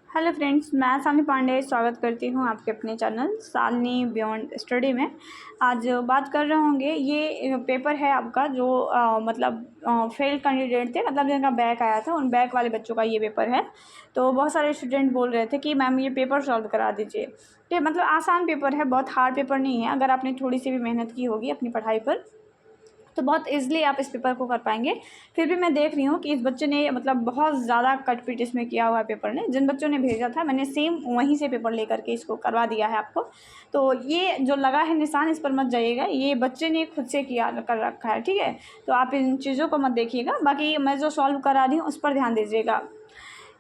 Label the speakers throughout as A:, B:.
A: Hello friends, मैं शालिनी पांडे स्वागत करती हूँ आपके अपने चैनल शालिनी बियॉन्ड स्टडी में। आज बात कर रहे होंगे ये पेपर है आपका जो फेल कैंडिडेट थे, मतलब जिनका बैक आया था, उन बैक वाले बच्चों का ये पेपर है। तो बहुत सारे स्टूडेंट बोल रहे थे कि मैम ये पेपर सॉल्व करा दीजिए। तो मतलब आसान पेपर है, बहुत हार्ड पेपर नहीं है। अगर आपने थोड़ी सी भी मेहनत की होगी अपनी पढ़ाई पर तो बहुत ईज़िली आप इस पेपर को कर पाएंगे। फिर भी मैं देख रही हूँ कि इस बच्चे ने मतलब बहुत ज़्यादा कटपीट इसमें किया हुआ है पेपर ने। जिन बच्चों ने भेजा था मैंने सेम वहीं से पेपर लेकर के इसको करवा दिया है आपको। तो ये जो लगा है निशान, इस पर मत जाइएगा, ये बच्चे ने खुद से किया कर रखा है, ठीक है। तो आप इन चीज़ों को मत देखिएगा, बाकी मैं जो सॉल्व करा रही हूँ उस पर ध्यान दीजिएगा।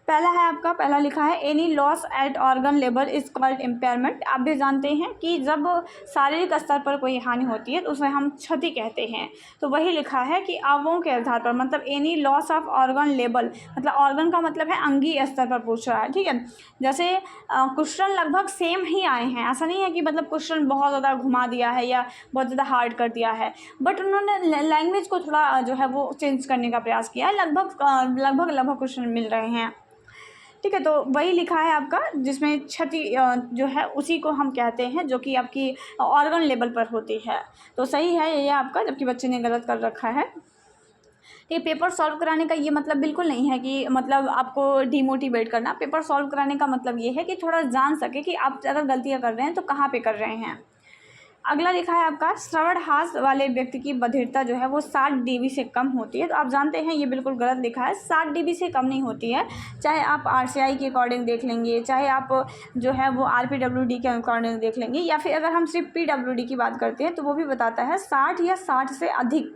A: पहला है आपका, पहला लिखा है any loss at organ level is called impairment. आप भी जानते हैं कि जब शारीरिक स्तर पर कोई हानि होती है तो उसे हम क्षति कहते हैं। तो वही लिखा है कि अवों के आधार पर, मतलब any loss of organ level, मतलब ऑर्गन का मतलब है अंगीय स्तर पर पूछ रहा है, ठीक है। जैसे क्वेश्चन लगभग सेम ही आए हैं, ऐसा नहीं है कि मतलब क्वेश्चन बहुत ज़्यादा घुमा दिया है या बहुत ज़्यादा हार्ड कर दिया है, बट उन्होंने लैंग्वेज को थोड़ा जो है वो चेंज करने का प्रयास किया है। लगभग क्वेश्चन मिल रहे हैं, ठीक है। तो वही लिखा है आपका जिसमें क्षति जो है उसी को हम कहते हैं, जो कि आपकी ऑर्गन लेवल पर होती है। तो सही है ये आपका, जबकि बच्चे ने गलत कर रखा है। ये पेपर सॉल्व कराने का ये मतलब बिल्कुल नहीं है कि मतलब आपको डिमोटिवेट करना। पेपर सॉल्व कराने का मतलब ये है कि थोड़ा जान सके कि आप अगर गलतियाँ कर रहे हैं तो कहाँ पे कर रहे हैं। अगला लिखा है आपका श्रवण हास वाले व्यक्ति की बधिरता जो है वो 60 dB से कम होती है। तो आप जानते हैं ये बिल्कुल गलत लिखा है, 60 dB से कम नहीं होती है। चाहे आप RCI के अकॉर्डिंग देख लेंगे, चाहे आप जो है वो RPWD के अकॉर्डिंग देख लेंगे, या फिर अगर हम सिर्फ PWD की बात करते हैं तो वो भी बताता है 60 या 60 से अधिक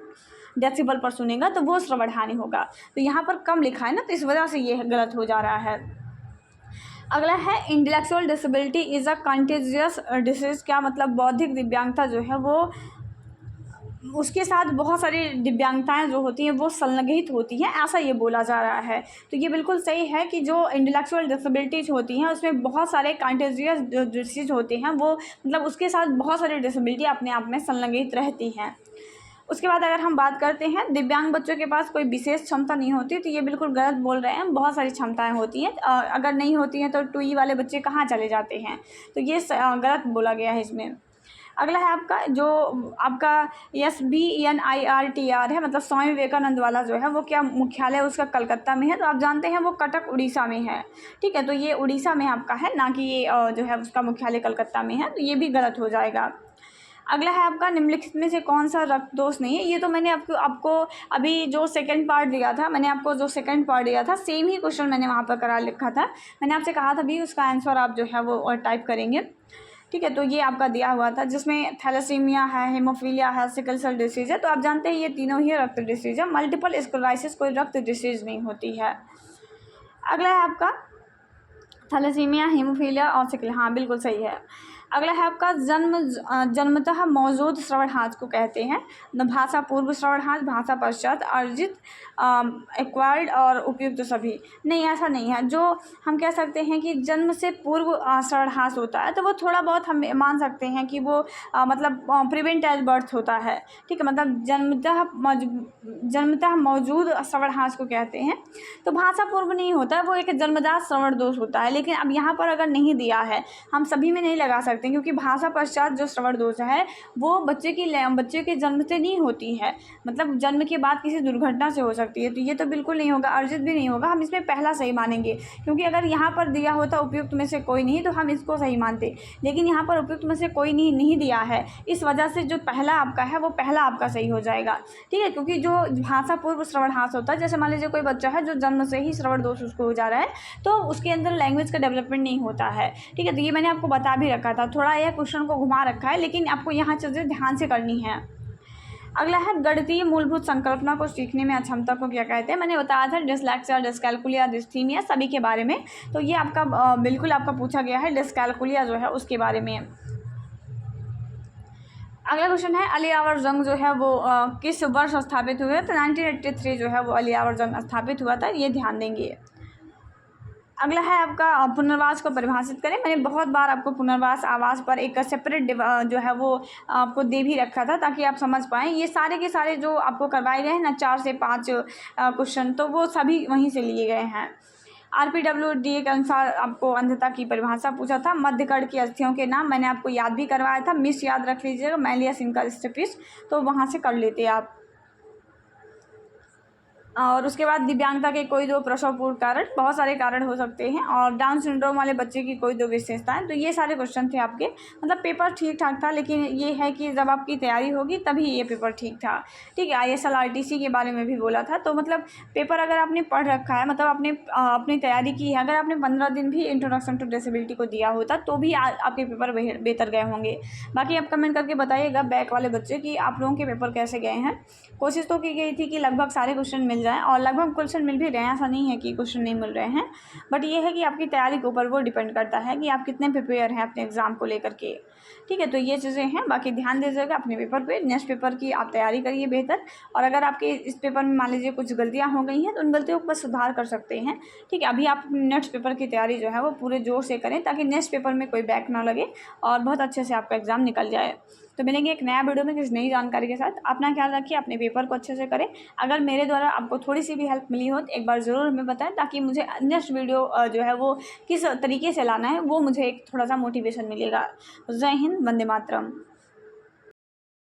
A: डेसिबल पर सुनेगा तो वो श्रवण हानि होगा। तो यहाँ पर कम लिखा है ना, तो इस वजह से ये गलत हो जा रहा है। अगला है intellectual disability is a contagious disease. क्या मतलब बौद्धिक दिव्यांगता जो है वो, उसके साथ बहुत सारी दिव्यांगताएं जो होती हैं वो संलग्नित होती हैं, ऐसा ये बोला जा रहा है। तो ये बिल्कुल सही है कि जो इंटेलेक्चुअल डिसेबिलिटीज़ होती हैं उसमें बहुत सारे कंटेजियस डिसीज़ होते हैं, वो मतलब उसके साथ बहुत सारी डिसेबिलिटी अपने आप में संलग्नित रहती हैं। उसके बाद अगर हम बात करते हैं दिव्यांग बच्चों के पास कोई विशेष क्षमता नहीं होती, तो ये बिल्कुल गलत बोल रहे हैं। बहुत सारी क्षमताएं होती हैं, अगर नहीं होती हैं तो 2E वाले बच्चे कहाँ चले जाते हैं। तो ये गलत बोला गया है इसमें। अगला है आपका जो आपका SBNIRTR है, मतलब स्वामी विवेकानंद वाला जो है वो क्या मुख्यालय उसका कलकत्ता में है। तो आप जानते हैं वो कटक उड़ीसा में है, ठीक है। तो ये उड़ीसा में आपका है, ना कि ये जो है उसका मुख्यालय कलकत्ता में है, तो ये भी गलत हो जाएगा। अगला है आपका निम्नलिखित में से कौन सा रक्त दोष नहीं है। ये तो मैंने आपको अभी जो सेकंड पार्ट दिया था, मैंने आपको जो सेकंड पार्ट दिया था सेम ही क्वेश्चन मैंने वहाँ पर करा लिखा था। मैंने आपसे कहा था भी उसका आंसर आप जो है वो और टाइप करेंगे, ठीक है। तो ये आपका दिया हुआ था जिसमें थैलेसीमिया है, हेमोफीलिया है, सिकल सेल डिसीज़ है। तो आप जानते हैं ये तीनों ही रक्त डिसीज़ है। मल्टीपल स्क्लेरोसिस कोई रक्त डिसीज़ नहीं होती है। अगला है आपका थैलेसीमिया, हेमोफीलिया और सिकल, हाँ बिल्कुल सही है। अगला है आपका जन्मतः मौजूद श्रवणहास को कहते हैं। भाषा पूर्व श्रवणहास, भाषा पश्चात, अर्जित, एक्वायर्ड और उपयुक्त सभी। नहीं, ऐसा नहीं है। जो हम कह सकते हैं कि जन्म से पूर्व श्रवणहास होता है तो वो थोड़ा बहुत हम मान सकते हैं कि वो मतलब प्रिवेंट एज बर्थ होता है, ठीक है। मतलब जन्मतः मौजूद श्रवणहास को कहते हैं। तो भाषा पूर्व नहीं होता है, वो एक जन्मजात श्रवण दोष होता है। लेकिन अब यहाँ पर अगर नहीं दिया है, हम सभी में नहीं लगा सकते, क्योंकि भाषा पश्चात जो श्रवण दोष है वो बच्चे के जन्म से नहीं होती है, मतलब जन्म के बाद किसी दुर्घटना से हो सकती है। तो ये तो बिल्कुल नहीं होगा, अर्जित भी नहीं होगा। हम इसमें पहला सही मानेंगे, क्योंकि अगर यहाँ पर दिया होता उपयुक्त में से कोई नहीं तो हम इसको सही मानते, लेकिन यहाँ पर उपयुक्त में से कोई नहीं दिया है, इस वजह से जो पहला आपका है वो पहला आपका सही हो जाएगा, ठीक है। क्योंकि जो भाषा पूर्व श्रवणहास होता है, जैसे मान लीजिए कोई बच्चा है जो जन्म से ही श्रवण दोष उसको हो जा रहा है, तो उसके अंदर लैंग्वेज का डेवलपमेंट नहीं होता है, ठीक है। तो ये मैंने आपको बता भी रखा था, थोड़ा यह क्वेश्चन को घुमा रखा है, लेकिन आपको यहाँ चीज़ें ध्यान से करनी है। अगला है गणितीय मूलभूत संकल्पना को सीखने में अक्षमता को क्या कहते हैं। मैंने बताया था डिस्लेक्सिया, डिस्कैलकुलिया, डिस्थीमिया सभी के बारे में। तो ये आपका बिल्कुल आपका पूछा गया है डिस्कैलकुलिया जो है उसके बारे में। अगला क्वेश्चन है अलियावर जंग जो है वो किस वर्ष स्थापित हुए। तो 1983 जो है वो अलियावर जंग स्थापित हुआ था, ये ध्यान देंगे। अगला है आपका पुनर्वास को परिभाषित करें। मैंने बहुत बार आपको पुनर्वास आवास पर एक सेपरेट जो है वो आपको दे भी रखा था, ताकि आप समझ पाएँ। ये सारे के सारे जो आपको करवाए गए हैं ना 4 से 5 क्वेश्चन, तो वो सभी वहीं से लिए गए हैं। RPWD के अनुसार आपको अंधता की परिभाषा पूछा था। मध्यकर्ण की अस्थियों के नाम मैंने आपको याद भी करवाया था, मिस याद रख लीजिएगा, मैलियस इनका स्टेपिस, तो वहाँ से कर लेते आप। और उसके बाद दिव्यांगता के कोई दो प्रसवपूर्व कारण, बहुत सारे कारण हो सकते हैं, और डाउन सिंड्रोम वाले बच्चे की कोई दो विशेषताएं। तो ये सारे क्वेश्चन थे आपके, मतलब पेपर ठीक ठाक था, लेकिन ये है कि जब आपकी तैयारी होगी तभी ये पेपर ठीक था। ठीक है, ISL RTC के बारे में भी बोला था। तो मतलब पेपर अगर आपने पढ़ रखा है, मतलब अपनी तैयारी की है, अगर आपने 15 दिन भी इंट्रोडक्शन टू डिसेबिलिटी को दिया होता तो भी आपके पेपर बेहतर गए होंगे। बाकी आप कमेंट करके बताइएगा बैक वाले बच्चे कि आप लोगों के पेपर कैसे गए हैं। कोशिश तो की गई थी कि लगभग सारे क्वेश्चन मिल जाएं, और लगभग क्वेश्चन मिल भी रहे हैं, ऐसा नहीं है कि क्वेश्चन नहीं मिल रहे हैं, बट ये है कि आपकी तैयारी के ऊपर वो डिपेंड करता है कि आप कितने प्रिपेयर हैं अपने एग्ज़ाम को लेकर के। ठीक है, तो ये चीज़ें हैं। बाकी ध्यान दीजिएगा अपने पेपर पे, नेक्स्ट पेपर की आप तैयारी करिए बेहतर। और अगर आपके इस पेपर में मान लीजिए कुछ गलतियाँ हो गई हैं तो उन गलतियों पर सुधार कर सकते हैं। ठीक है, अभी आप नेक्स्ट पेपर की तैयारी जो है वो पूरे जोर से करें, ताकि नेक्स्ट पेपर में कोई बैक ना लगे और बहुत अच्छे से आपका एग्ज़ाम निकल जाए। तो मिलेंगे एक नया वीडियो में किसी नई जानकारी के साथ। अपना ख्याल रखिए, अपने पेपर को अच्छे से करें। अगर मेरे द्वारा आपको थोड़ी सी भी हेल्प मिली हो तो एक बार ज़रूर हमें बताएं, ताकि मुझे नेक्स्ट वीडियो जो है वो किस तरीके से लाना है वो मुझे एक थोड़ा सा मोटिवेशन मिलेगा। जय हिंद, वंदे मातरम।